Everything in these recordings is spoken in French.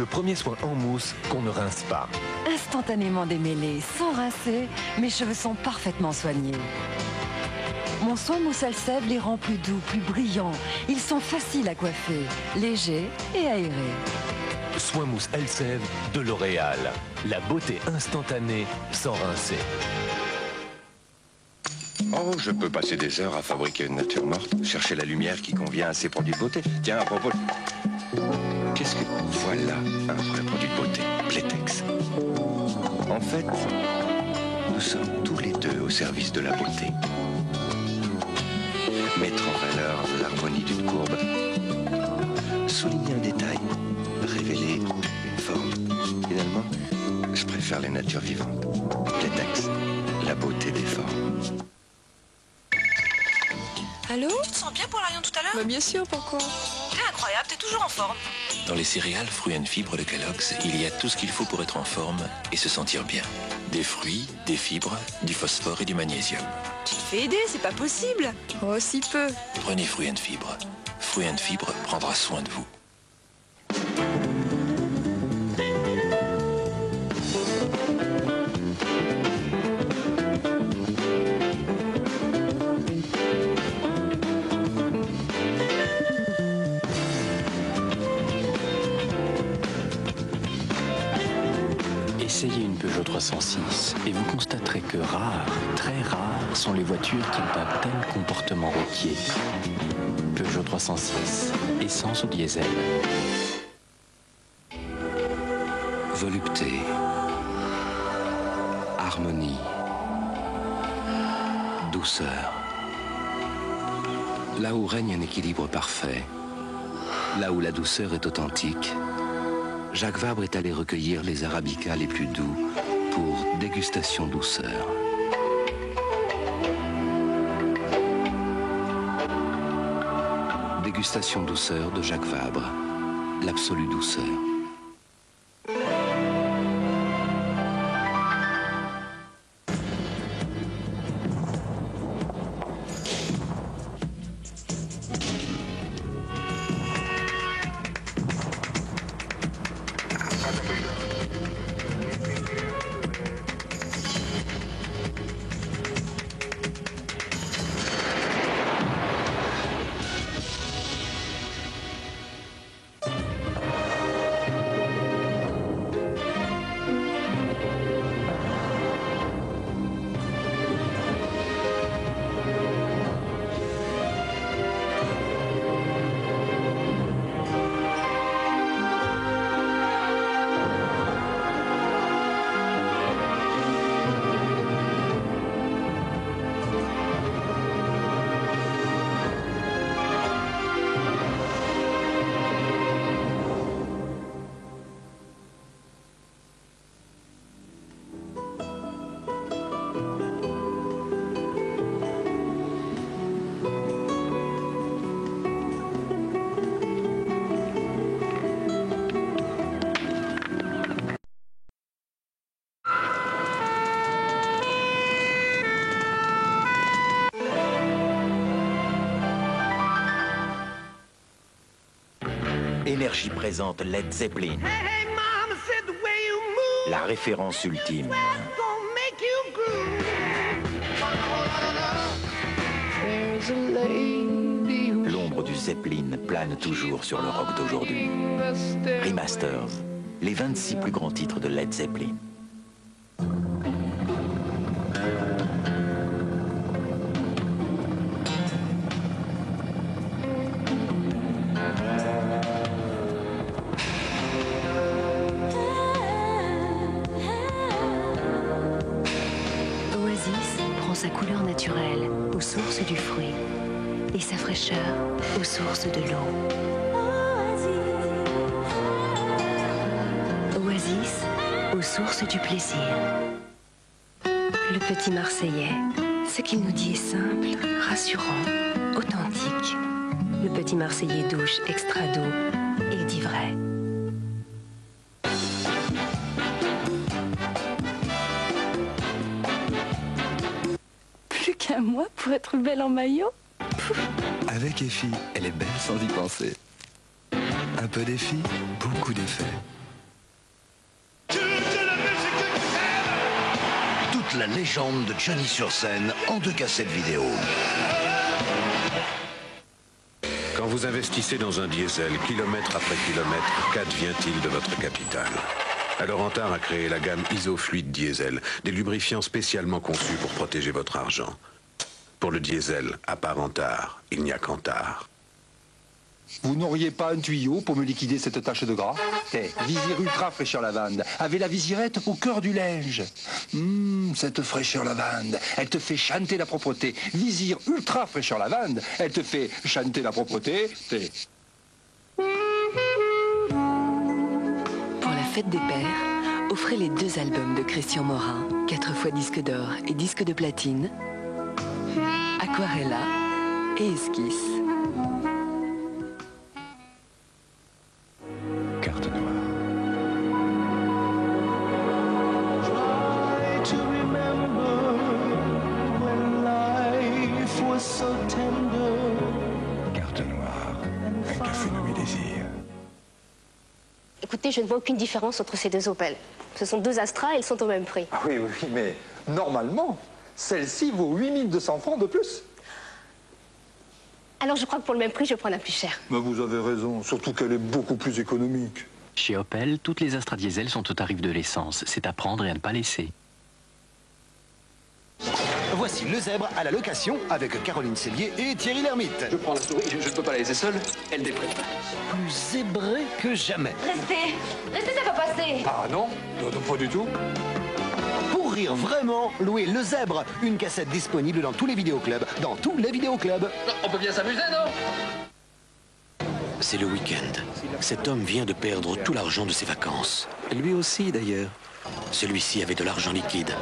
Le premier soin en mousse qu'on ne rince pas. Instantanément démêlés, sans rincer, mes cheveux sont parfaitement soignés. Mon soin mousse Elseve les rend plus doux, plus brillants. Ils sont faciles à coiffer, légers et aérés. Soin mousse Elseve de L'Oréal. La beauté instantanée sans rincer. Oh, je peux passer des heures à fabriquer une nature morte, chercher la lumière qui convient à ces produits de beauté. Tiens, à propos... Qu'est-ce que... Voilà un vrai produit de beauté, Playtex. En fait, nous sommes tous les deux au service de la beauté. Mettre en valeur l'harmonie d'une courbe, souligner un détail, révéler une forme. Finalement, je préfère les natures vivantes. Playtex, la beauté des formes. Allô? Tu te sens bien pour la réunion tout à l'heure? Bah bien sûr, pourquoi? T'es incroyable, t'es toujours en forme. Dans les céréales, fruits and fibres de Kellogg's, il y a tout ce qu'il faut pour être en forme et se sentir bien. Des fruits, des fibres, du phosphore et du magnésium. Tu te fais aider, c'est pas possible. Oh, si peu. Prenez fruits and fibres. Fruits and fibres prendra soin de vous. Essayez une Peugeot 306 et vous constaterez que rares, très rares, sont les voitures qui ont un tel comportement routier. Peugeot 306, essence ou diesel. Volupté, harmonie, douceur. Là où règne un équilibre parfait, là où la douceur est authentique, Jacques Vabre est allé recueillir les arabicas les plus doux pour dégustation douceur. Dégustation douceur de Jacques Vabre, l'absolue douceur. Énergie présente Led Zeppelin. La référence ultime. L'ombre du Zeppelin plane toujours sur le rock d'aujourd'hui. Remasters, les 26 plus grands titres de Led Zeppelin. Sa couleur naturelle aux sources du fruit et sa fraîcheur aux sources de l'eau. Oasis aux sources du plaisir. Le petit Marseillais, ce qu'il nous dit est simple, rassurant, authentique. Le petit Marseillais douche extra doux, il dit vrai. Qu'un mois pour être belle en maillot? Avec Effie, elle est belle sans y penser. Un peu d'Effie, beaucoup d'effets. Toute la légende de Johnny sur scène en 2 cassettes vidéo. Quand vous investissez dans un diesel, kilomètre après kilomètre, qu'advient-il de votre capital? Alors Antar a créé la gamme Isofluid Diesel, des lubrifiants spécialement conçus pour protéger votre argent. Pour le diesel, à part Antar, il n'y a qu'Antar. Vous n'auriez pas un tuyau pour me liquider cette tache de gras? Visir ultra fraîcheur lavande, avec la visirette au cœur du linge. Cette fraîcheur lavande, elle te fait chanter la propreté. Visir ultra fraîcheur lavande, elle te fait chanter la propreté. Pour la fête des pères, offrez les 2 albums de Christian Morin, 4 fois disque d'or et disque de platine, Aquarella et Esquisse. Carte noire. Carte noire. Un café nommé Désir. Écoutez, je ne vois aucune différence entre ces 2 Opel. Ce sont 2 Astra et elles sont au même prix. Ah oui, mais normalement, celle-ci vaut 8200 francs de plus. Alors je crois que pour le même prix, je prends la plus chère. Mais vous avez raison, surtout qu'elle est beaucoup plus économique. Chez Opel, toutes les Astra Diesel sont au tarif de l'essence. C'est à prendre et à ne pas laisser. Voici le zèbre à la location avec Caroline Sellier et Thierry Lhermitte. Je prends la souris, je ne peux pas la laisser seule, elle déprime. Plus zébré que jamais. Restez, ça va passer. Ah non, pas du tout. Pour rire vraiment, louez Le Zèbre, une cassette disponible dans tous les vidéoclubs, dans tous les vidéoclubs. On peut bien s'amuser, non? C'est le week-end. Cet homme vient de perdre tout l'argent de ses vacances. Lui aussi, d'ailleurs. Celui-ci avait de l'argent liquide.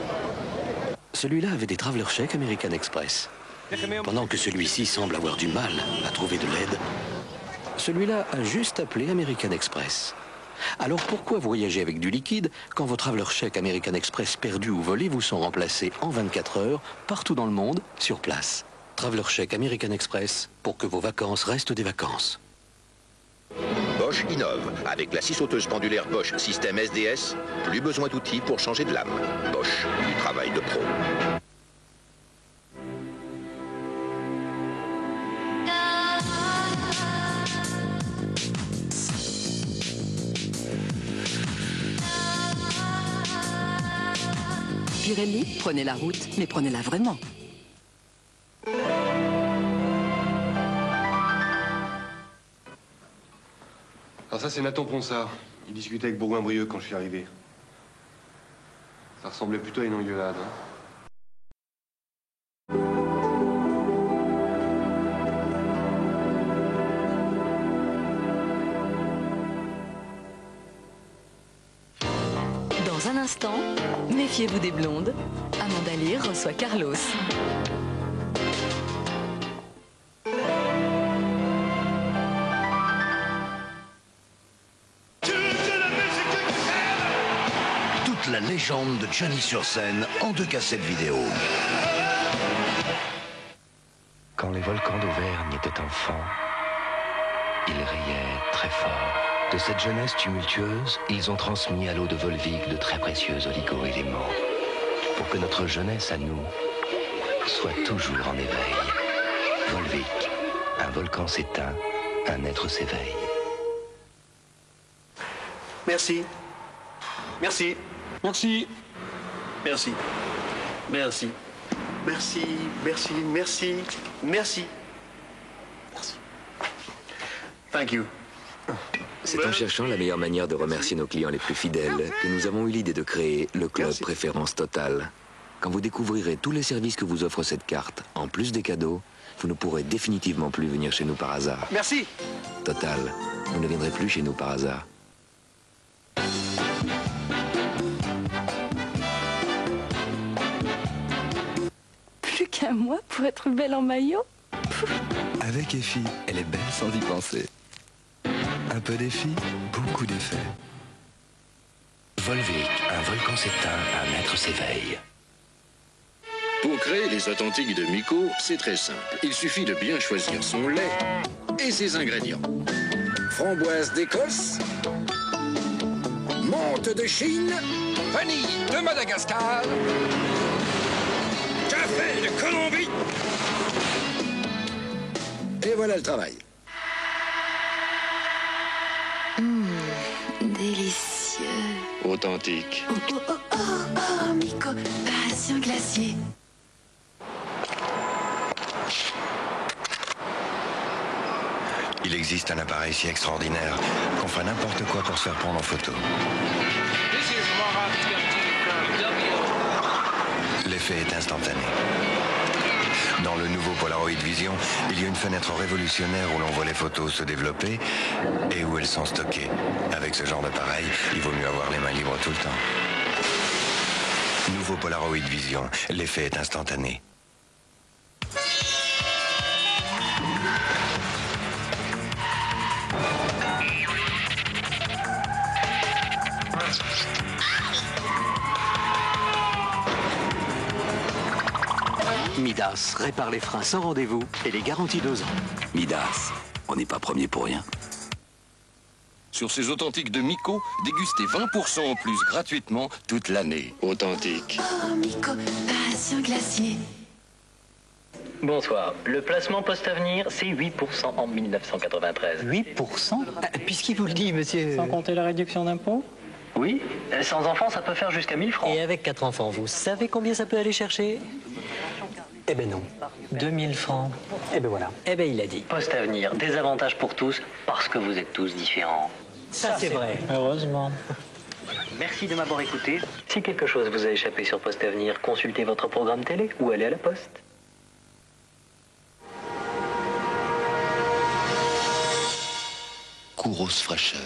Celui-là avait des traveler chèques American Express. Pendant que celui-ci semble avoir du mal à trouver de l'aide, celui-là a juste appelé American Express. Alors pourquoi voyager avec du liquide quand vos traveler chèques American Express perdus ou volés vous sont remplacés en 24 heures, partout dans le monde, sur place? Traveler chèques American Express pour que vos vacances restent des vacances. Bosch innove. Avec la scie sauteuse pendulaire Bosch système SDS, plus besoin d'outils pour changer de lame. Bosch, du travail de pro. Pirelli, prenez la route, mais prenez-la vraiment. Alors ça, c'est Nathan Ponsard. Il discutait avec Bourgoin-Brieuc quand je suis arrivé. Ça ressemblait plutôt à une engueulade. Dans un instant, méfiez-vous des blondes. Amanda Lear reçoit Carlos. Toute la légende de Johnny sur scène en 2 cassettes vidéo. Quand les volcans d'Auvergne étaient enfants, ils riaient très fort. De cette jeunesse tumultueuse, ils ont transmis à l'eau de Volvic de très précieux oligo-éléments pour que notre jeunesse à nous soit toujours en éveil. Volvic, un volcan s'éteint, un être s'éveille. Merci. Merci. Merci. Merci. Merci. Merci. Merci. Merci. Merci. Merci. Thank you. C'est en cherchant la meilleure manière de remercier nos clients les plus fidèles que nous avons eu l'idée de créer le Club Préférence Total. Quand vous découvrirez tous les services que vous offre cette carte, en plus des cadeaux, vous ne pourrez définitivement plus venir chez nous par hasard. Merci. Total, vous ne viendrez plus chez nous par hasard. Plus qu'un mois pour être belle en maillot. Avec Effie, elle est belle sans y penser. Un peu d'Effie, beaucoup d'effets. Volvic, un volcan s'éteint, un être s'éveille. Pour créer les authentiques de Miko, c'est très simple. Il suffit de bien choisir son lait et ses ingrédients. Framboise d'Écosse, menthe de Chine, vanille de Madagascar, Café de Colombie. Et voilà le travail. Délicieux. Authentique. Oh, oh, oh, oh, oh, Miko, passion glacier. Il existe un appareil si extraordinaire qu'on fera n'importe quoi pour se faire prendre en photo. L'effet est instantané. Dans le nouveau Polaroid Vision, il y a une fenêtre révolutionnaire où l'on voit les photos se développer et où elles sont stockées. Avec ce genre d'appareil, il vaut mieux avoir les mains libres tout le temps. Nouveau Polaroid Vision, l'effet est instantané. Midas répare les freins sans rendez-vous et les garantit 2 ans. Midas, on n'est pas premier pour rien. Sur ces authentiques de Miko, dégustez 20% en plus gratuitement toute l'année. Authentique. Oh, Miko, passion glacier. Bonsoir. Le placement post-avenir, c'est 8% en 1993. 8% Puisqu'il vous le dit, monsieur. Sans compter la réduction d'impôt? Oui. Sans enfants, ça peut faire jusqu'à 1000 francs. Et avec 4 enfants, vous savez combien ça peut aller chercher? Eh ben non. 2000 francs. Eh ben voilà. Eh ben il a dit. Post-avenir, des avantages pour tous, parce que vous êtes tous différents. Ça c'est vrai. Heureusement. Merci de m'avoir écouté. Si quelque chose vous a échappé sur Post-avenir, consultez votre programme télé ou allez à la poste. Kouros Fraîcheur.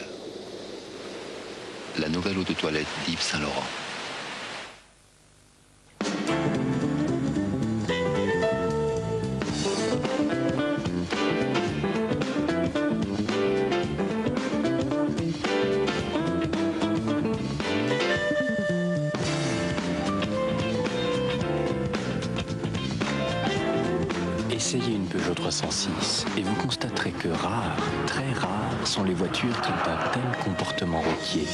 La nouvelle eau de toilette d'Yves Saint-Laurent. Essayez une Peugeot 306 et vous constaterez que rares, très rares, sont les voitures qui ont un tel comportement routier.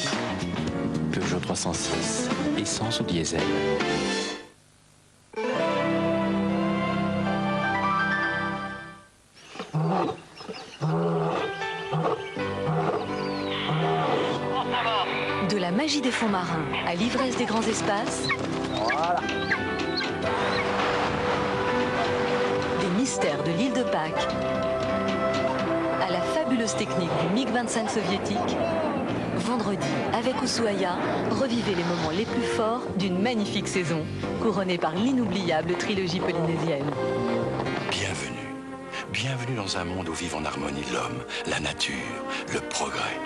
Peugeot 306, essence ou diesel. De la magie des fonds marins à l'ivresse des grands espaces. Voilà. Des mystères de l'île de Pâques à la fabuleuse technique du MiG-25 soviétique. Vendredi, avec Ushuaïa, revivez les moments les plus forts d'une magnifique saison, couronnée par l'inoubliable trilogie polynésienne. Bienvenue. Bienvenue dans un monde où vivent en harmonie l'homme, la nature, le progrès.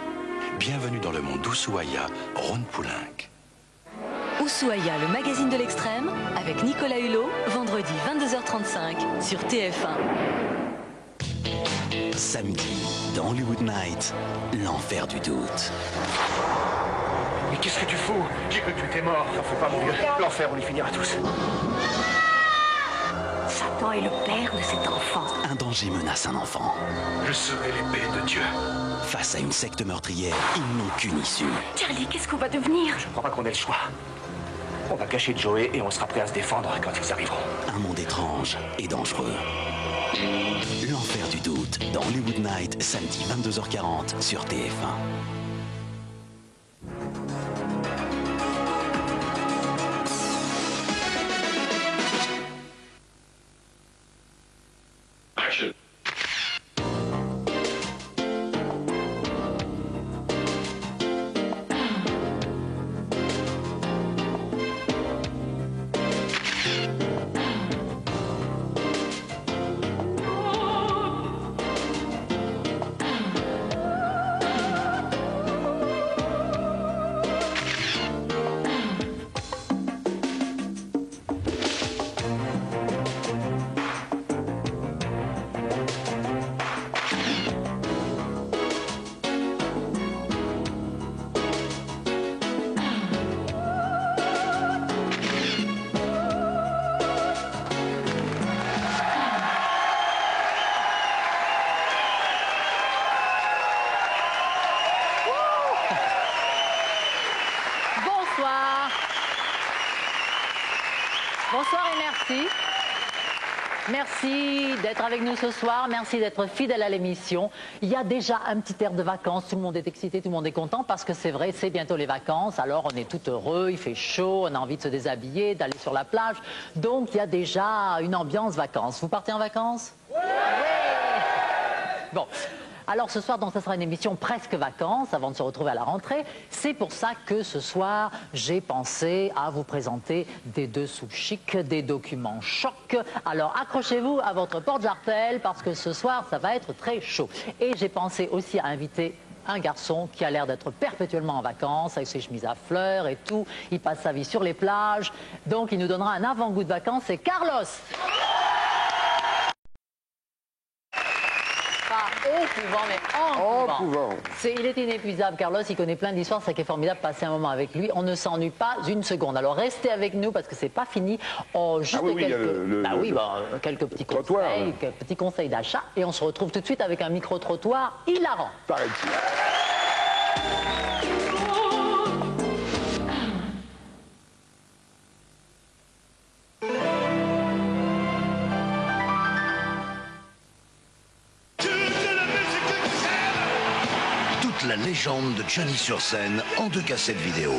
Bienvenue dans le monde d'Ushuaïa, Ron Poulenc. Ushuaïa, le magazine de l'extrême, avec Nicolas Hulot, vendredi 22h35 sur TF1. Samedi, dans Hollywood Night, l'enfer du doute. Mais qu'est-ce que tu fous? J'ai cru que tu étais mort. T'en fais pas, mon vieux. L'enfer, on y finira tous. Satan est le père de cet enfant. Un danger menace un enfant. Je serai l'épée de Dieu. Face à une secte meurtrière, ils n'ont qu'une issue. Charlie, qu'est-ce qu'on va devenir? Je crois pas qu'on ait le choix. On va cacher Joey et on sera prêt à se défendre quand ils arriveront. Un monde étrange et dangereux. L'enfer du doute dans Hollywood Night, samedi 22h40 sur TF1. Bonsoir et merci. Merci d'être avec nous ce soir, merci d'être fidèle à l'émission. Il y a déjà un petit air de vacances, tout le monde est excité, tout le monde est content parce que c'est vrai, c'est bientôt les vacances, alors on est tout heureux, il fait chaud, on a envie de se déshabiller, d'aller sur la plage. Donc il y a déjà une ambiance vacances. Vous partez en vacances? Oui. Bon. Alors ce soir, donc, ça sera une émission presque vacances avant de se retrouver à la rentrée. C'est pour ça que ce soir, j'ai pensé à vous présenter des dessous chics, des documents chocs. Alors accrochez-vous à votre porte-jartel parce que ce soir, ça va être très chaud. Et j'ai pensé aussi à inviter un garçon qui a l'air d'être perpétuellement en vacances, avec ses chemises à fleurs et tout. Il passe sa vie sur les plages. Donc il nous donnera un avant-goût de vacances. C'est Carlos. Épouvant, mais encouvant. Il est inépuisable, Carlos, il connaît plein d'histoires, c'est ça qui est formidable, passer un moment avec lui. On ne s'ennuie pas une seconde. Alors restez avec nous parce que c'est pas fini. Juste quelques petits conseils d'achat et on se retrouve tout de suite avec un micro-trottoir hilarant. Paraît-il. La légende de Johnny sur scène en 2 cassettes vidéo.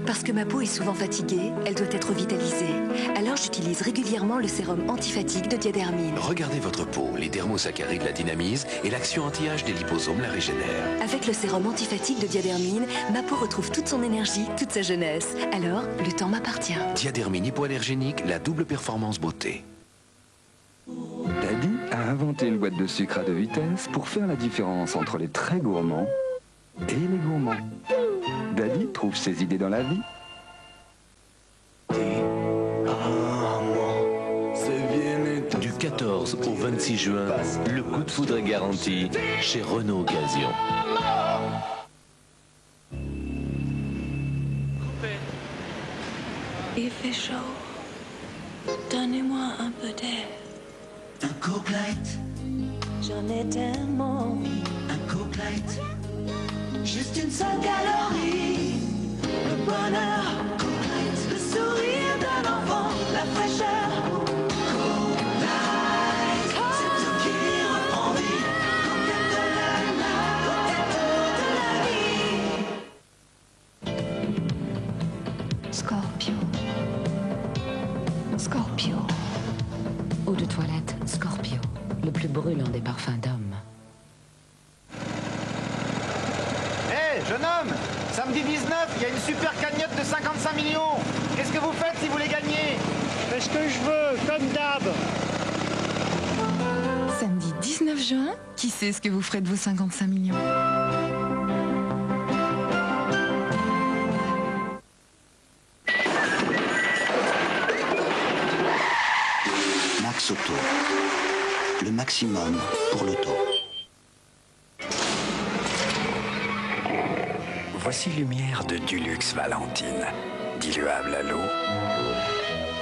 Parce que ma peau est souvent fatiguée, elle doit être vitalisée. Alors j'utilise régulièrement le sérum anti-fatigue de Diadermine. Regardez votre peau, les dermosaccharides la dynamisent et l'action anti-âge des liposomes la régénère. Avec le sérum anti-fatigue de Diadermine, ma peau retrouve toute son énergie, toute sa jeunesse. Alors, le temps m'appartient. Diadermine hypoallergénique, la double performance beauté. Daddy a inventé une boîte de sucre à 2 vitesses pour faire la différence entre les très gourmands et les gourmands. Daddy trouve ses idées dans la vie. Du 14 au 26 juin, le coup de foudre est garanti chez Renault Occasion. Il fait chaud. Donnez-moi un peu d'air. Un Coke Light, J'en ai tellement envie. un Coke Light, juste une seule calorie. Le bonheur, Coke Light, le sourire d'un enfant, la fraîcheur. Coke Light, c'est tout qui reprend vie. Coquette de la Scorpio. Scorpio. Eau de toilette Scorpio, le plus brûlant des parfums d'hommes. Hé, jeune homme, samedi 19, il y a une super cagnotte de 55 millions. Qu'est-ce que vous faites si vous les gagnez? Fais ce que je veux, comme d'hab. Samedi 19 juin, qui sait ce que vous ferez de vos 55 millions? Max Auto, le maximum pour l'auto. Voici lumière de Dulux Valentine. Diluable à l'eau,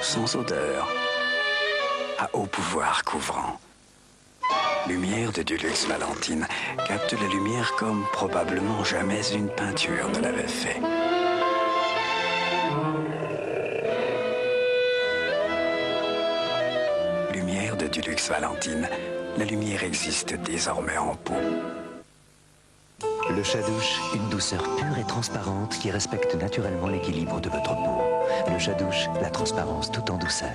sans odeur, à haut pouvoir couvrant. Lumière de Dulux Valentine capte la lumière comme probablement jamais une peinture ne l'avait fait. Lumière de Dulux Valentine, la lumière existe désormais en peau. Le Chadouche, une douceur pure et transparente qui respecte naturellement l'équilibre de votre peau. Le Chadouche, la transparence tout en douceur.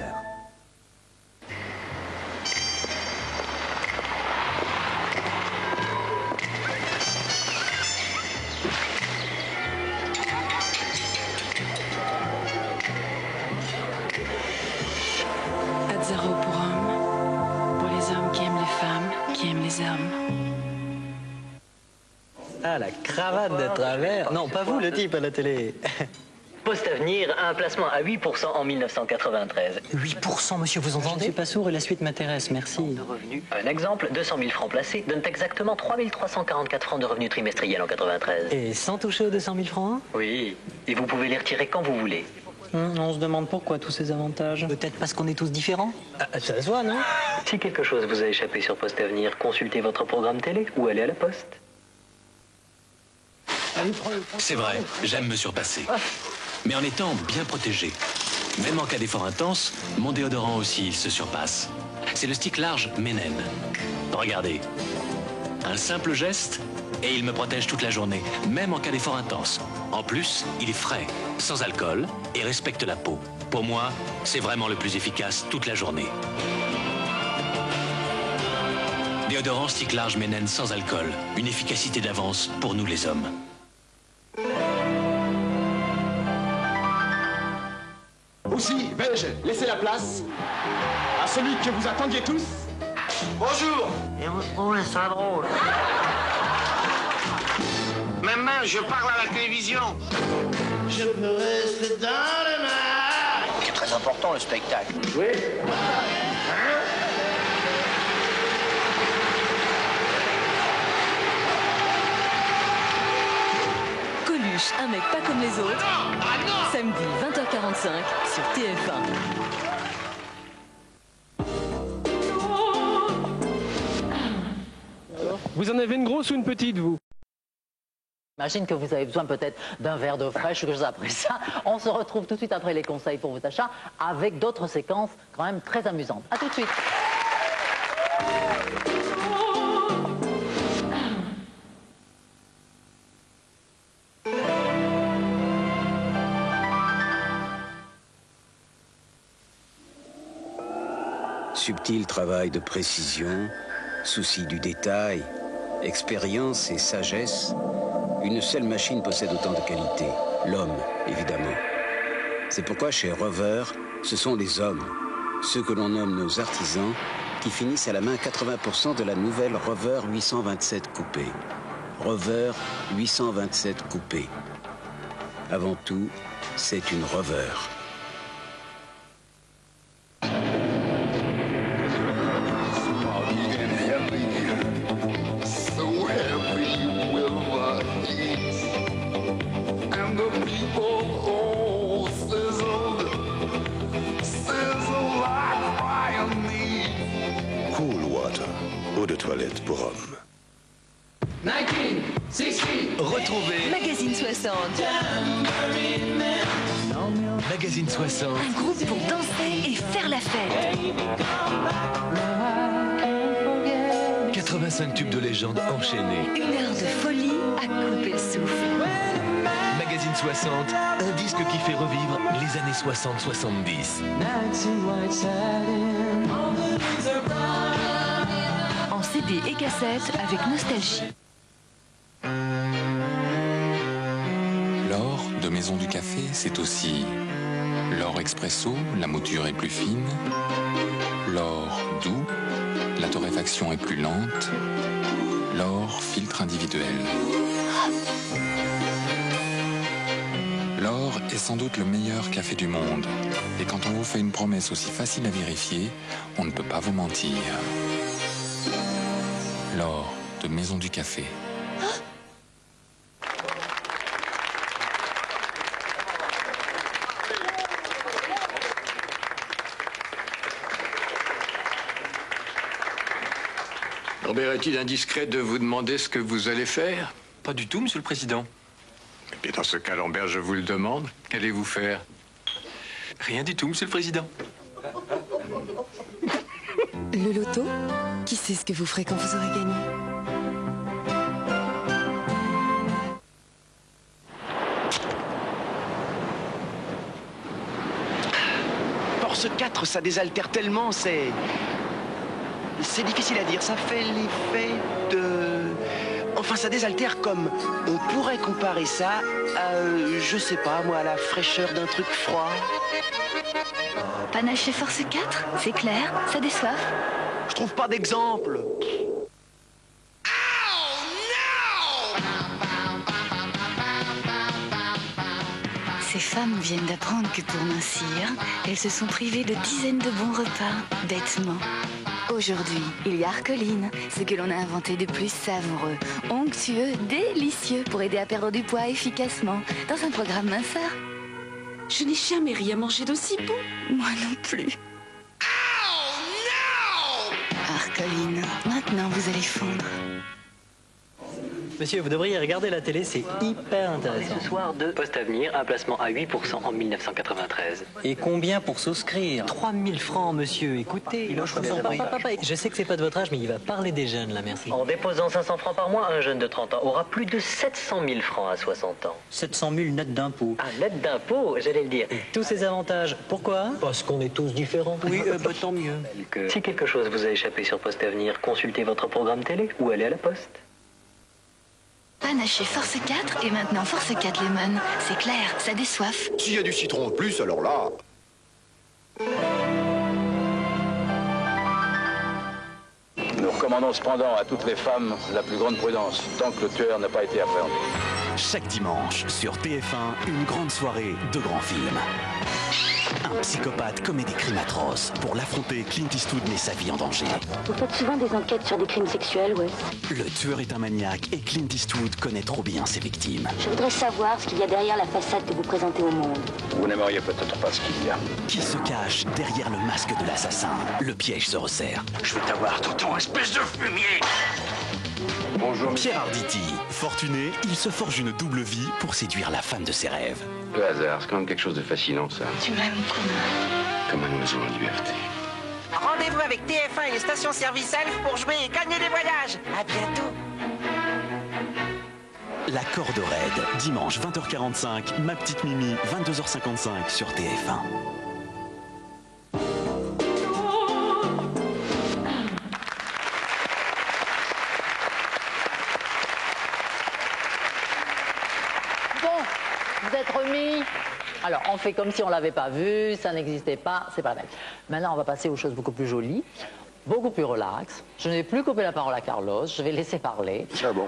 À zéro pour hommes. Pour les hommes qui aiment les femmes, qui aiment les hommes. Ah, la cravate de travers. Non, pas vous, le type à la télé. Postavenir a un placement à 8% en 1993. 8%, monsieur, vous entendez? Je ne suis pas sourd et la suite m'intéresse, merci. Un exemple, 200 000 francs placés donnent exactement 3 344 francs de revenus trimestriels en 93. Et sans toucher aux 200 000 francs? Oui, et vous pouvez les retirer quand vous voulez. On se demande pourquoi tous ces avantages. Peut-être parce qu'on est tous différents. Ça se voit, non? Si quelque chose vous a échappé sur Postavenir, consultez votre programme télé ou allez à la poste. C'est vrai, j'aime me surpasser. mais en étant bien protégé. Même en cas d'effort intense, mon déodorant aussi, il se surpasse. C'est le stick large Mennen. Regardez. Un simple geste et il me protège toute la journée, même en cas d'effort intense. En plus, il est frais, sans alcool et respecte la peau. Pour moi, c'est vraiment le plus efficace toute la journée. Déodorant stick large Mennen sans alcool. Une efficacité d'avance pour nous les hommes. Aussi, vais-je laisser la place à celui que vous attendiez tous? Bonjour. Et vous trouvez ça drôle? Maman, je parle à la télévision. Je peux rester dans le mar. C'est très important le spectacle. Oui. Coluche, un mec pas comme les autres. Samedi 20h45 sur TF1. Vous en avez une grosse ou une petite, vous? J'imagine que vous avez besoin peut-être d'un verre d'eau fraîche ou quelque chose après ça. On se retrouve tout de suite après les conseils pour vos achats avec d'autres séquences quand même très amusantes. A tout de suite. Subtil travail de précision, souci du détail, expérience et sagesse, une seule machine possède autant de qualités. L'homme, évidemment. C'est pourquoi chez Rover, ce sont les hommes, ceux que l'on nomme nos artisans, qui finissent à la main 80% de la nouvelle Rover 827 coupé. Rover 827 coupé. Avant tout, c'est une Rover. Eau de toilette pour hommes. Retrouvez Magazine 60. Magazine 60. Un groupe pour danser et faire la fête. 85 tubes de légende enchaînés. Une heure de folie à couper le souffle. Magazine 60, un disque qui fait revivre les années 60-70. En CD et cassette avec nostalgie. L'or de Maison du Café, c'est aussi l'or expresso, la mouture est plus fine, l'or doux, la torréfaction est plus lente, l'or filtre individuel. L'or est sans doute le meilleur café du monde. Et quand on vous fait une promesse aussi facile à vérifier, on ne peut pas vous mentir. L'or de Maison du Café. Robert, est-il indiscret de vous demander ce que vous allez faire? Pas du tout, Monsieur le Président. Et dans ce cas, Lambert, je vous le demande, qu'allez-vous faire? Rien du tout, Monsieur le Président. Le loto? Qui sait ce que vous ferez quand vous aurez gagné? Force 4, ça désaltère tellement, c'est difficile à dire, ça fait l'effet de... Enfin, ça désaltère comme... On pourrait comparer ça à, je sais pas, moi, à la fraîcheur d'un truc froid. Panache chez Force 4, c'est clair, ça déçoif. Je trouve pas d'exemple. Ces femmes viennent d'apprendre que pour mincir, elles se sont privées de dizaines de bons repas, bêtement. Aujourd'hui, il y a Arcoline, ce que l'on a inventé de plus savoureux, onctueux, délicieux pour aider à perdre du poids efficacement dans un programme minceur. Je n'ai jamais rien mangé d'aussi bon. Moi non plus. Arcoline, maintenant vous allez fondre. Monsieur, vous devriez regarder la télé, c'est hyper intéressant. Ce soir de Poste Avenir, un placement à 8% en 1993. Et combien pour souscrire? 3000 francs, monsieur. Écoutez, je sais que c'est pas de votre âge, mais il va parler des jeunes, là, merci. En déposant 500 francs par mois, un jeune de 30 ans aura plus de 700 000 francs à 60 ans. 700 000 net d'impôts. Ah, net d'impôts, j'allais le dire. Et tous ces avantages. Pourquoi? Parce qu'on est tous différents. Oui, tant mieux. Si quelque chose vous a échappé sur Poste Avenir, consultez votre programme télé ou allez à la poste. Panaché Force 4 et maintenant Force 4 Lemon. C'est clair, ça déçoif. S'il y a du citron en plus, alors là... Nous recommandons cependant à toutes les femmes la plus grande prudence, tant que le tueur n'a pas été appréhendé. Chaque dimanche, sur TF1, une grande soirée de grands films. Un psychopathe commet des crimes atroces. Pour l'affronter, Clint Eastwood met sa vie en danger. Vous faites souvent des enquêtes sur des crimes sexuels, Wes. Le tueur est un maniaque et Clint Eastwood connaît trop bien ses victimes. Je voudrais savoir ce qu'il y a derrière la façade que vous présentez au monde. Vous n'aimeriez peut-être pas ce qu'il y a. Qui se cache derrière le masque de l'assassin? Le piège se resserre. Je vais t'avoir, tonton, espèce de fumier. Bonjour, Pierre Arditi. Fortuné, il se forge une double vie pour séduire la femme de ses rêves. Le hasard, c'est quand même quelque chose de fascinant, ça. Tu m'aimes Comme un oiseau en liberté. Rendez-vous avec TF1 et les stations-service Elf pour jouer et gagner des voyages. À bientôt. La corde raide, dimanche 20h45, Ma Petite Mimi, 22h55 sur TF1. Vous êtes remis? Alors, on fait comme si on ne l'avait pas vu, ça n'existait pas, c'est pas la peine. Maintenant, on va passer aux choses beaucoup plus jolies, beaucoup plus relax. Je ne vais plus couper la parole à Carlos, je vais laisser parler. Ah bon?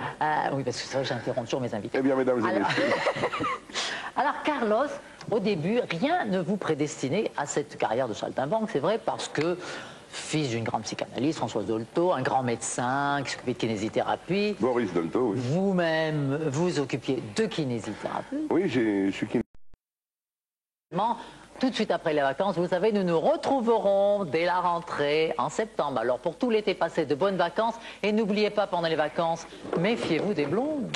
Oui, parce que c'est vrai que j'interromps toujours mes invités. Eh bien, mesdames et messieurs. Alors, Carlos, au début, rien ne vous prédestinait à cette carrière de saltimbanque, c'est vrai, parce que fils d'une grande psychanalyste, Françoise Dolto, un grand médecin qui s'occupait de kinésithérapie. Boris Dolto, oui. Vous-même, vous occupiez de kinésithérapie. Oui, je suis kinésithérapeute. Tout de suite après les vacances, vous savez, nous nous retrouverons dès la rentrée en septembre. Alors pour tout l'été passé, de bonnes vacances. Et n'oubliez pas pendant les vacances, méfiez-vous des blondes.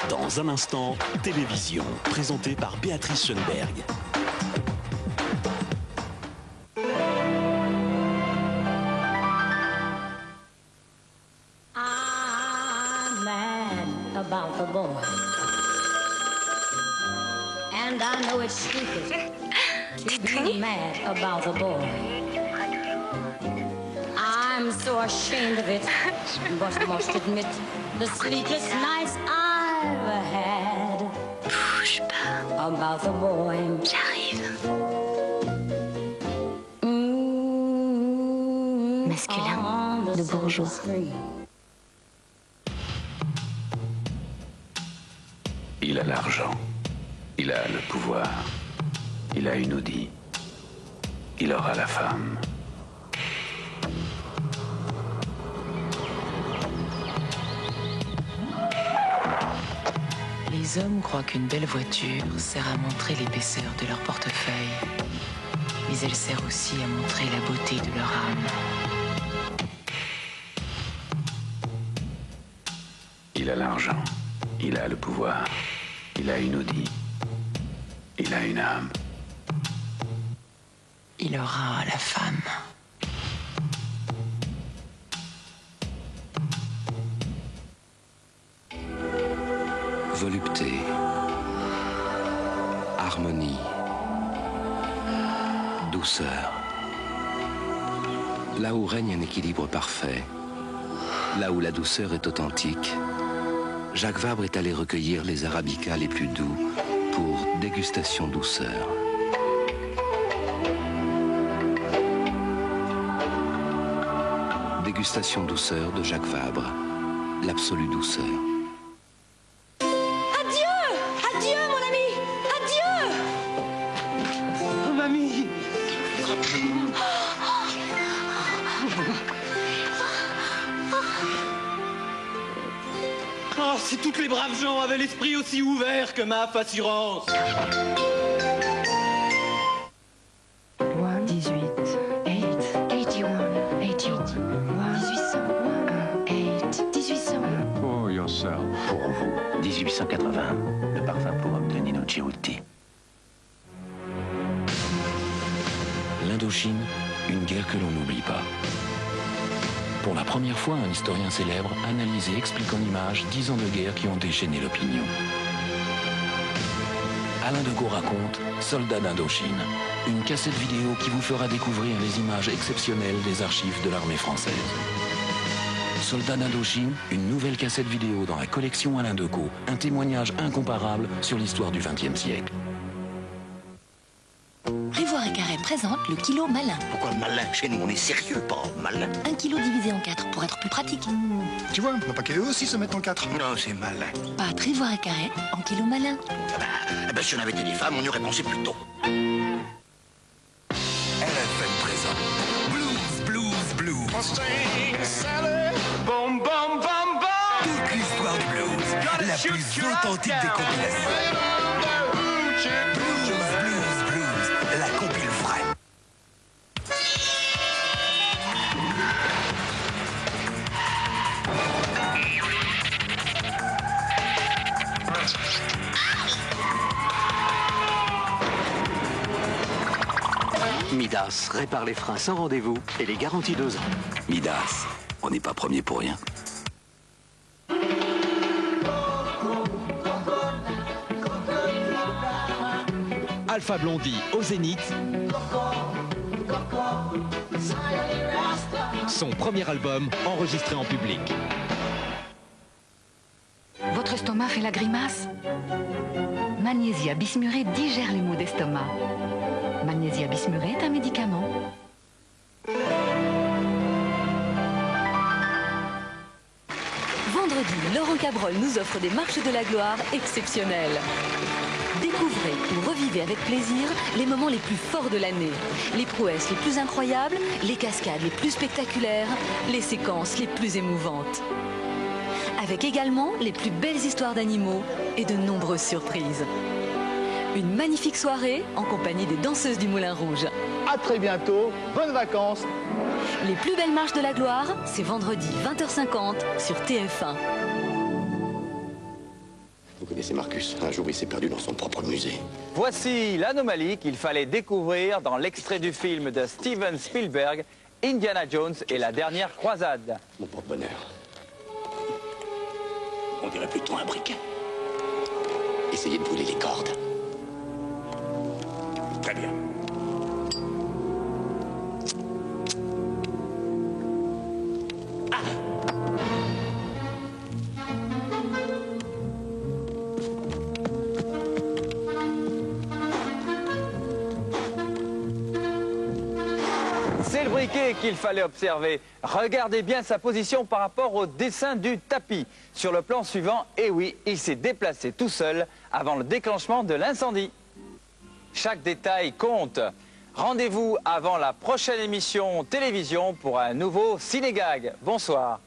Dans un instant, télévision, présentée par Béatrice Schoenberg. I'm mad about the boy, and I know it's stupid to be mad about the boy. I'm so ashamed of it, but I must admit the sleepless nights I've had. Bouge pas. About the boy. J'arrive. Masculin, de bourgeois. Il a l'argent, il a le pouvoir, il a une Audi, il aura la femme. Les hommes croient qu'une belle voiture sert à montrer l'épaisseur de leur portefeuille, mais elle sert aussi à montrer la beauté de leur âme. Il a l'argent, il a le pouvoir, il a une Audi, il a une âme. Il aura la femme. Volupté, harmonie, douceur. Là où règne un équilibre parfait, là où la douceur est authentique, Jacques Vabre est allé recueillir les arabicas les plus doux pour dégustation douceur. Dégustation douceur de Jacques Vabre, l'absolue douceur. Adieu! Adieu, mon ami! Adieu! Oh, mamie! Oh, si toutes les braves gens avaient l'esprit aussi ouvert que MAF Assurance. 18, 8, 81, 88, 1801, 1800. For yourself. Pour vous, 1880, le parfum pour homme de Nino Cerruti. L'Indochine, une guerre que l'on n'oublie pas. Pour la première fois, un historien célèbre analyse et explique en images 10 ans de guerre qui ont déchaîné l'opinion. Alain Decaux raconte Soldats d'Indochine, une cassette vidéo qui vous fera découvrir les images exceptionnelles des archives de l'armée française. Soldats d'Indochine, une nouvelle cassette vidéo dans la collection Alain Decaux, un témoignage incomparable sur l'histoire du XXe siècle. Prévoir et Carré présente le kilo malin. Pourquoi malin? Chez nous, on est sérieux, pas malin. 1 kilo divisé en 4 pour être plus pratique. Tu vois, non pas qu'eux aussi se mettent en 4. Non, c'est malin. Pas Prévoir et Carré en kilo malin. Si on avait été des femmes, on y aurait pensé plus tôt. RFM présente Blues, Blues, Blues. Toute l'histoire du blues, la plus authentique des compilations. Blues, Blues, Blues, la compile vraie. Midas répare les freins sans rendez-vous et les garantit 2 ans. Midas, on n'est pas premier pour rien. Alpha Blondie au Zénith. Son premier album enregistré en public. Votre estomac fait la grimace? Magnésia bismurée digère les maux d'estomac. Magnésia bismurée est un médicament. Vendredi, Laurent Cabrol nous offre des marches de la gloire exceptionnelles. Découvrez ou revivez avec plaisir les moments les plus forts de l'année, les prouesses les plus incroyables, les cascades les plus spectaculaires, les séquences les plus émouvantes. Avec également les plus belles histoires d'animaux et de nombreuses surprises. Une magnifique soirée en compagnie des danseuses du Moulin Rouge. À très bientôt, bonnes vacances. Les plus belles marches de la gloire, c'est vendredi 20h50 sur TF1. Vous connaissez Marcus? Un jour, il s'est perdu dans son propre musée. Voici l'anomalie qu'il fallait découvrir dans l'extrait du film de Steven Spielberg, Indiana Jones et la dernière croisade. Mon propre bonheur. On dirait plutôt un briquet. Essayez de brûler les cordes. Très bien. C'est le briquet qu'il fallait observer. Regardez bien sa position par rapport au dessin du tapis. Sur le plan suivant, eh oui, il s'est déplacé tout seul avant le déclenchement de l'incendie. Chaque détail compte. Rendez-vous avant la prochaine émission télévision pour un nouveau Cinégag. Bonsoir.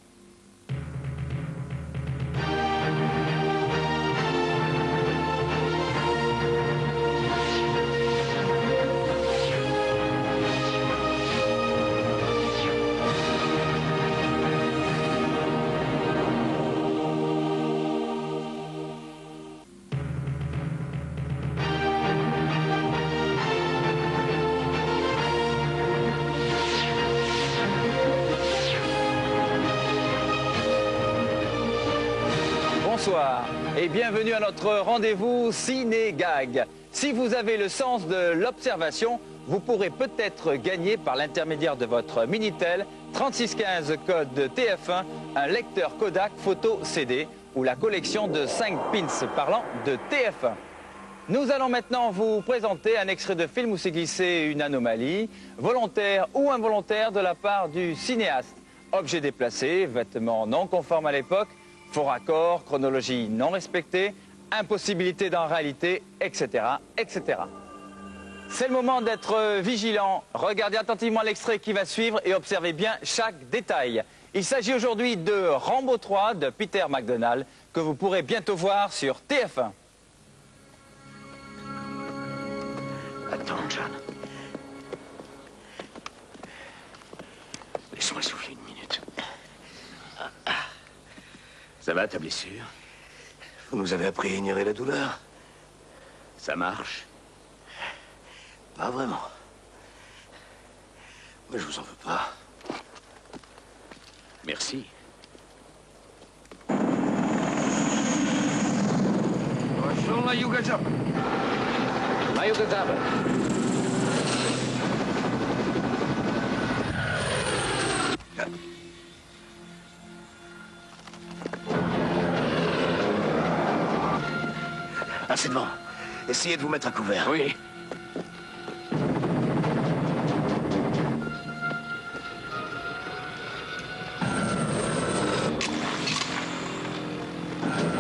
Bonsoir et bienvenue à notre rendez-vous Cinégag. Si vous avez le sens de l'observation, vous pourrez peut-être gagner par l'intermédiaire de votre Minitel 3615 code TF1 un lecteur Kodak photo CD ou la collection de 5 pins parlant de TF1. Nous allons maintenant vous présenter un extrait de film où s'est glissée une anomalie, volontaire ou involontaire de la part du cinéaste. Objet déplacé, vêtements non conformes à l'époque, faux raccord, chronologie non respectée, impossibilité d'en réalité, etc., etc. C'est le moment d'être vigilant. Regardez attentivement l'extrait qui va suivre et observez bien chaque détail. Il s'agit aujourd'hui de Rambo 3 de Peter MacDonald que vous pourrez bientôt voir sur TF1. Attends, John. Laisse-moi souffler une minute. Ça va, ta blessure? Vous nous avez appris à ignorer la douleur. Ça marche? Pas vraiment. Mais je vous en veux pas. Merci. Assez devant. Essayez de vous mettre à couvert. Oui.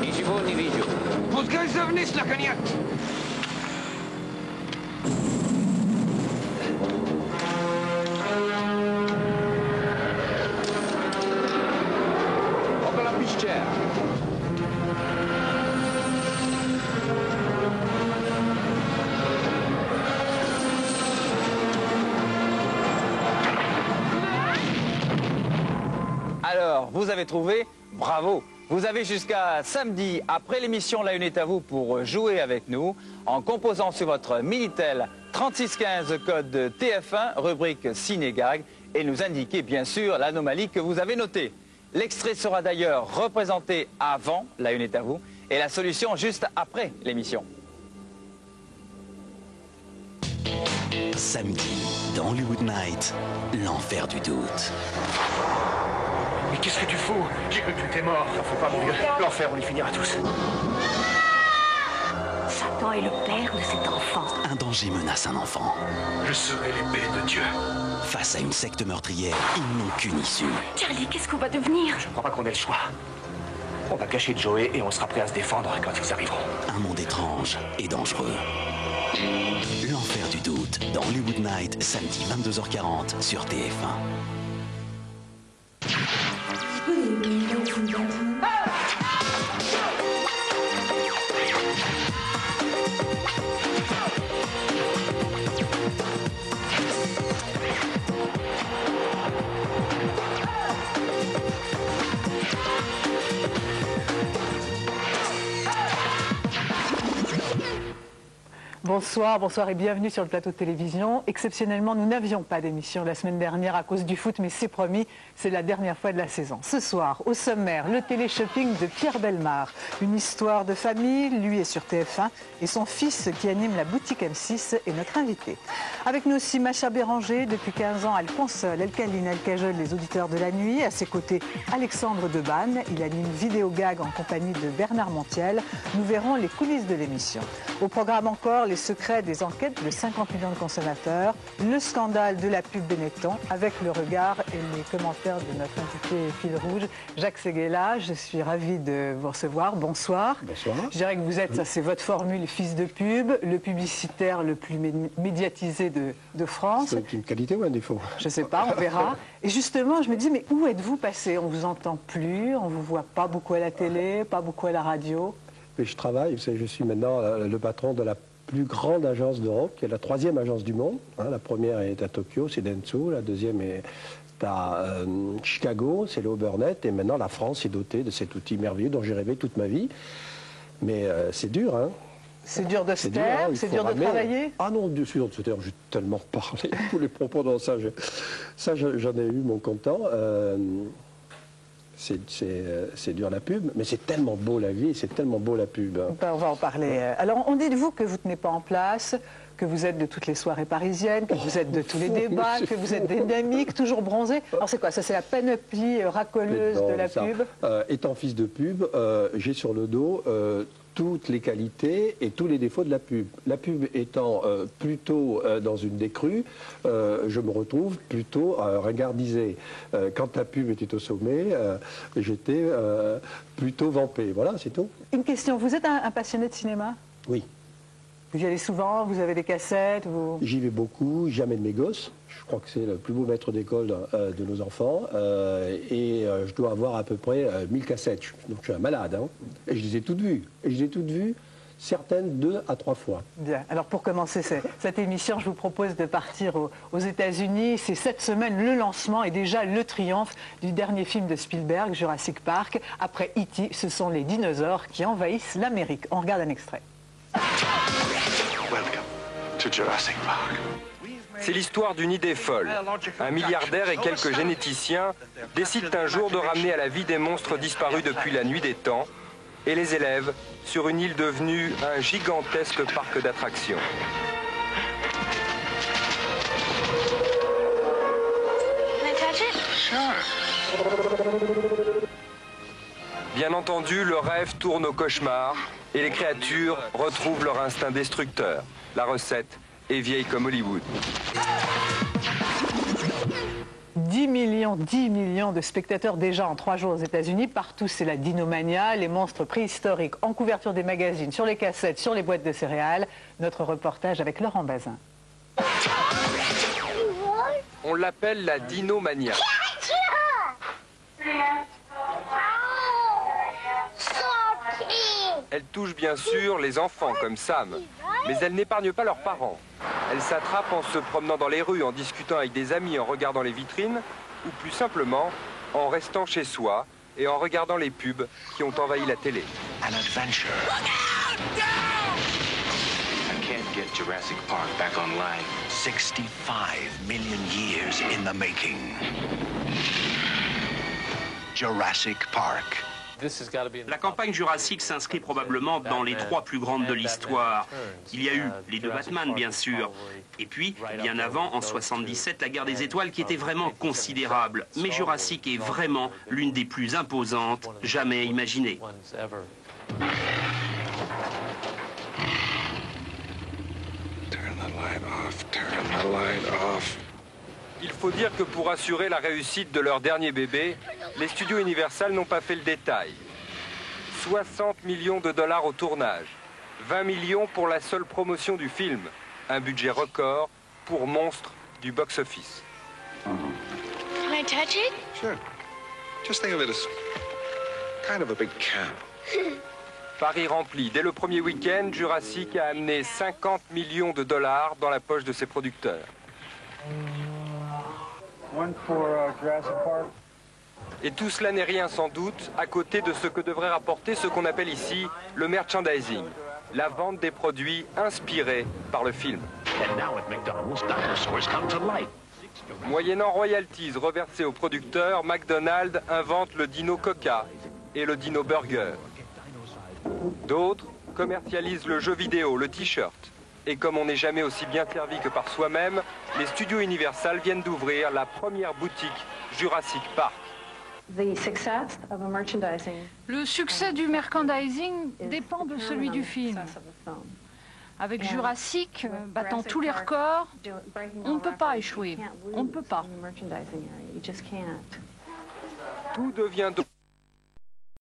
Ничего не вижу. Спускайся вниз, наконец! Около пещер. Alors, vous avez trouvé? Bravo! Vous avez jusqu'à samedi, après l'émission La Une est à vous, pour jouer avec nous en composant sur votre Minitel 3615 code TF1, rubrique Ciné-Gag, et nous indiquer bien sûr l'anomalie que vous avez notée. L'extrait sera d'ailleurs représenté avant La Une est à vous et la solution juste après l'émission. Samedi, dans Hollywood Night, l'enfer du doute. Mais qu'est-ce que tu fous? J'ai cru que tu étais mort. T'en fais pas, mon vieux. L'enfer, on y finira tous. Satan est le père de cet enfant. Un danger menace un enfant. Je serai l'épée de Dieu. Face à une secte meurtrière, ils n'ont qu'une issue. Charlie, qu'est-ce qu'on va devenir? Je crois pas qu'on ait le choix. On va cacher Joey et on sera prêt à se défendre quand ils arriveront. Un monde étrange et dangereux. L'enfer du doute, dans Hollywood Night, samedi 22h40 sur TF1. Bonsoir, bonsoir et bienvenue sur le plateau de télévision. Exceptionnellement, nous n'avions pas d'émission la semaine dernière à cause du foot, mais c'est promis, c'est la dernière fois de la saison. Ce soir, au sommaire, le télé-shopping de Pierre Bellemare. Une histoire de famille, lui est sur TF1 et son fils qui anime la boutique M6 est notre invité. Avec nous aussi Macha Béranger, depuis 15 ans, elle console, elle câline, elle cajole les auditeurs de la nuit. À ses côtés, Alexandre Debanne, il anime Vidéo Gag en compagnie de Bernard Montiel. Nous verrons les coulisses de l'émission. Au programme encore, les secrets des enquêtes de 50 millions de consommateurs, le scandale de la pub Benetton, avec le regard et les commentaires de notre invité fil rouge, Jacques Séguéla. Je suis ravie de vous recevoir. Bonsoir. Bonsoir. Je dirais que vous êtes, ça c'est votre formule, fils de pub, le publicitaire le plus médiatisé de France. C'est une qualité ou un défaut? Je ne sais pas, on verra. Et justement, je me dis, mais où êtes-vous passé? On ne vous entend plus, on ne vous voit pas beaucoup à la télé, pas beaucoup à la radio. Mais je travaille, vous savez, je suis maintenant le patron de la plus grande agence d'Europe, qui est la 3e agence du monde. La première est à Tokyo, c'est Dentsu. La deuxième est à Chicago, c'est le Burnett. Et maintenant, la France est dotée de cet outil merveilleux dont j'ai rêvé toute ma vie. Mais c'est dur, hein. C'est dur de se taire, c'est dur de travailler. Ah non, c'est dur de se taire, j'ai tellement parlé, tous les propos dans ça. Ça, j'en ai eu mon content. c'est dur la pub, mais c'est tellement beau la vie, c'est tellement beau la pub. Hein. On va en parler. Alors, on dit de vous que vous ne tenez pas en place, que vous êtes de toutes les soirées parisiennes, que vous êtes de tous les débats, que vous êtes dynamique, toujours bronzé. Alors, c'est quoi? Ça, c'est la panoplie racoleuse de la pub? Étant fils de pub, j'ai sur le dos toutes les qualités et tous les défauts de la pub. La pub étant plutôt dans une décrue, je me retrouve plutôt ringardisé. Quand la pub était au sommet, j'étais plutôt vampé. Voilà, c'est tout. Une question, vous êtes un passionné de cinéma? Oui. Vous y allez souvent? Vous avez des cassettes? J'y vais beaucoup, jamais de mes gosses. Je crois que c'est le plus beau maître d'école de nos enfants. Je dois avoir à peu près 1000 cassettes. Donc je suis un malade. Hein. Et je les ai toutes vues. Et je les ai toutes vues, certaines 2 à 3 fois. Bien. Alors pour commencer cette émission, je vous propose de partir aux États-Unis. C'est cette semaine le lancement et déjà le triomphe du dernier film de Spielberg, Jurassic Park. Après E.T., ce sont les dinosaures qui envahissent l'Amérique. On regarde un extrait. Welcome to Jurassic Park. C'est l'histoire d'une idée folle. Un milliardaire et quelques généticiens décident un jour de ramener à la vie des monstres disparus depuis la nuit des temps et les élèvent sur une île devenue un gigantesque parc d'attractions. Bien entendu, le rêve tourne au cauchemar et les créatures retrouvent leur instinct destructeur. La recette est vieille comme Hollywood. 10 millions de spectateurs déjà en 3 jours aux États-Unis. Partout, c'est la dinomania, les monstres préhistoriques en couverture des magazines, sur les cassettes, sur les boîtes de céréales. Notre reportage avec Laurent Bazin. On l'appelle la dinomania. Elle touche bien sûr les enfants comme Sam, mais elle n'épargne pas leurs parents. Elle s'attrape en se promenant dans les rues, en discutant avec des amis, en regardant les vitrines, ou plus simplement, en restant chez soi et en regardant les pubs qui ont envahi la télé. An adventure. I can't get Jurassic Park back online. 65 million years in the making. Jurassic Park. La campagne Jurassic s'inscrit probablement dans les 3 plus grandes de l'histoire. Il y a eu les 2 Batman, bien sûr. Et puis, bien avant, en 77, la guerre des étoiles qui était vraiment considérable. Mais Jurassic est vraiment l'une des plus imposantes jamais imaginées. Turn the light off, turn the light off. Il faut dire que pour assurer la réussite de leur dernier bébé, les studios Universal n'ont pas fait le détail. 60 millions de dollars au tournage, 20 millions pour la seule promotion du film, un budget record pour monstre du box-office. Can I touch it? Sure. Just think of it as kind of a big camp. Paris rempli. Dès le premier week-end, Jurassic a amené 50 millions de dollars dans la poche de ses producteurs. Et tout cela n'est rien sans doute à côté de ce que devrait rapporter ce qu'on appelle ici le merchandising, la vente des produits inspirés par le film. Moyennant royalties reversées aux producteurs, McDonald's invente le Dino Coca et le Dino Burger. D'autres commercialisent le jeu vidéo, le t-shirt. Et comme on n'est jamais aussi bien servi que par soi-même, les studios Universal viennent d'ouvrir la première boutique Jurassic Park. Le succès du merchandising dépend de celui du film. Avec Jurassic battant tous les records, on ne peut pas échouer. On ne peut pas. Tout devient donc